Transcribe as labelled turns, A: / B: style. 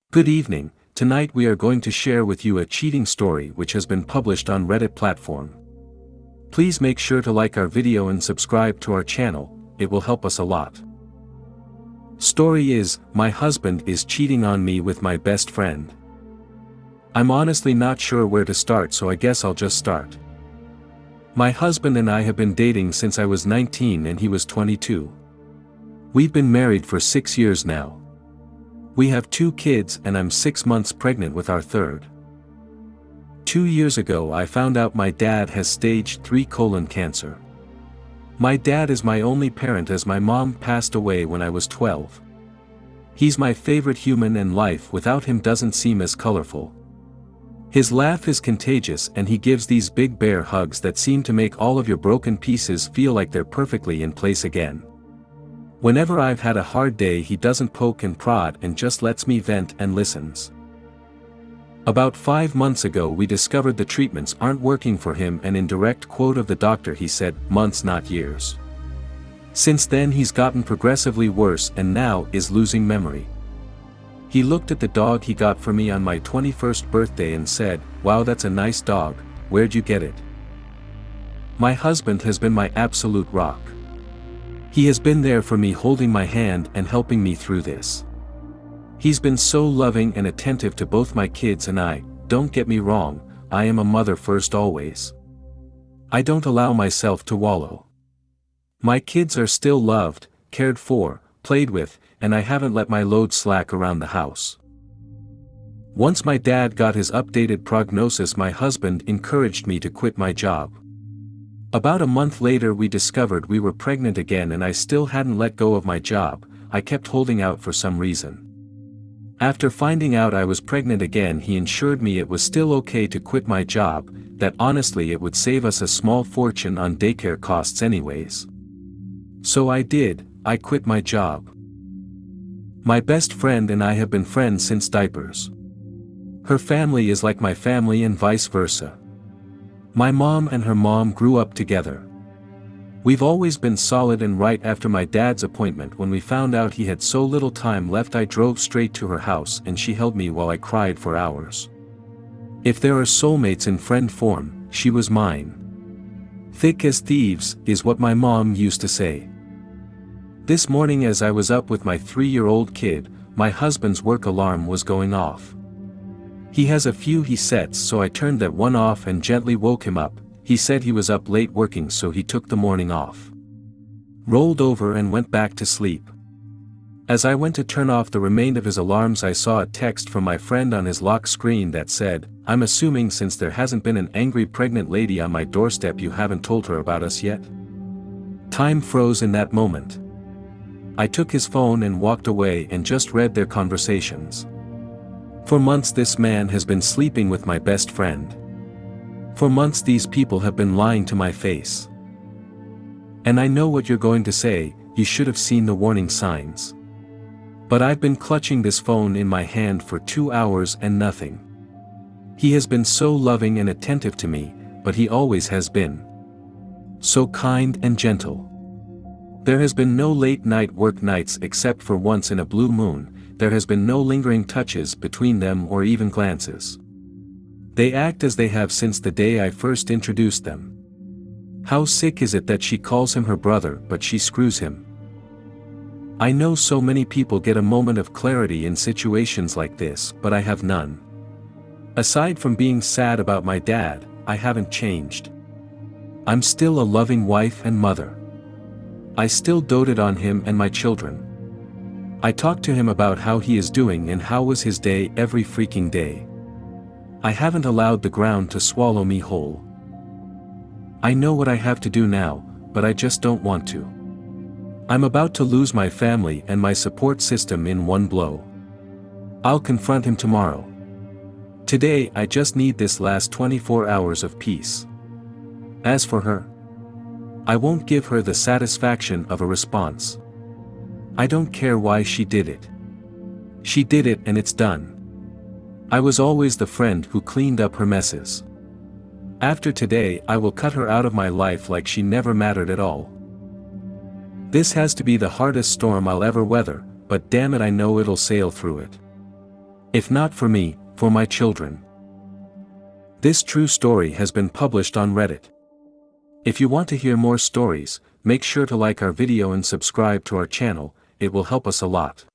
A: Good evening. Tonight we are going to share with you a cheating story which has been published on Reddit platform. Please make sure to like our video and subscribe to our channel, it will help us a lot. Story is, my husband is cheating on me with my best friend. I'm honestly not sure where to start, so I guess I'll just start. My husband and I have been dating since I was 19 and he was 22. We've been married for 6 years now. We have 2 kids and I'm 6 months pregnant with our third. 2 years ago I found out my dad has stage 3 colon cancer. My dad is my only parent as my mom passed away when I was 12. He's my favorite human and life without him doesn't seem as colorful. His laugh is contagious and he gives these big bear hugs that seem to make all of your broken pieces feel like they're perfectly in place again. Whenever I've had a hard day he doesn't poke and prod and just lets me vent and listens. About 5 months ago we discovered the treatments aren't working for him, and in direct quote of the doctor he said, "Months not years." Since then he's gotten progressively worse and now is losing memory. He looked at the dog he got for me on my 21st birthday and said, "Wow, that's a nice dog, where'd you get it?" My husband has been my absolute rock. He has been there for me, holding my hand and helping me through this. He's been so loving and attentive to both my kids and I. Don't get me wrong, I am a mother first always. I don't allow myself to wallow. My kids are still loved, cared for, played with, and I haven't let my load slack around the house. Once my dad got his updated prognosis, my husband encouraged me to quit my job. About a month later we discovered we were pregnant again and I still hadn't let go of my job. I kept holding out for some reason. After finding out I was pregnant again he assured me it was still okay to quit my job, that honestly it would save us a small fortune on daycare costs anyways. So I did, I quit my job. My best friend and I have been friends since diapers. Her family is like my family and vice versa. My mom and her mom grew up together. We've always been solid, and right after my dad's appointment when we found out he had so little time left I drove straight to her house and she held me while I cried for hours. If there are soulmates in friend form, she was mine. Thick as thieves, is what my mom used to say. This morning as I was up with my 3-year-old kid, my husband's work alarm was going off. He has a few he sets, so I turned that one off and gently woke him up. He said he was up late working so he took the morning off. Rolled over and went back to sleep. As I went to turn off the remainder of his alarms I saw a text from my friend on his lock screen that said, "I'm assuming since there hasn't been an angry pregnant lady on my doorstep you haven't told her about us yet?" Time froze in that moment. I took his phone and walked away and just read their conversations. For months this man has been sleeping with my best friend. For months these people have been lying to my face. And I know what you're going to say, you should have seen the warning signs. But I've been clutching this phone in my hand for 2 hours and nothing. He has been so loving and attentive to me, but he always has been. So kind and gentle. There has been no late night work nights except for once in a blue moon. There has been no lingering touches between them or even glances. They act as they have since the day I first introduced them. How sick is it that she calls him her brother but she screws him? I know so many people get a moment of clarity in situations like this, but I have none. Aside from being sad about my dad, I haven't changed. I'm still a loving wife and mother. I still doted on him and my children. I talk to him about how he is doing and how was his day every freaking day. I haven't allowed the ground to swallow me whole. I know what I have to do now, but I just don't want to. I'm about to lose my family and my support system in one blow. I'll confront him tomorrow. Today I just need this last 24 hours of peace. As for her, I won't give her the satisfaction of a response. I don't care why she did it. She did it and it's done. I was always the friend who cleaned up her messes. After today I will cut her out of my life like she never mattered at all. This has to be the hardest storm I'll ever weather, but damn it I know it'll sail through it. If not for me, for my children. This true story has been published on Reddit. If you want to hear more stories, make sure to like our video and subscribe to our channel, it will help us a lot.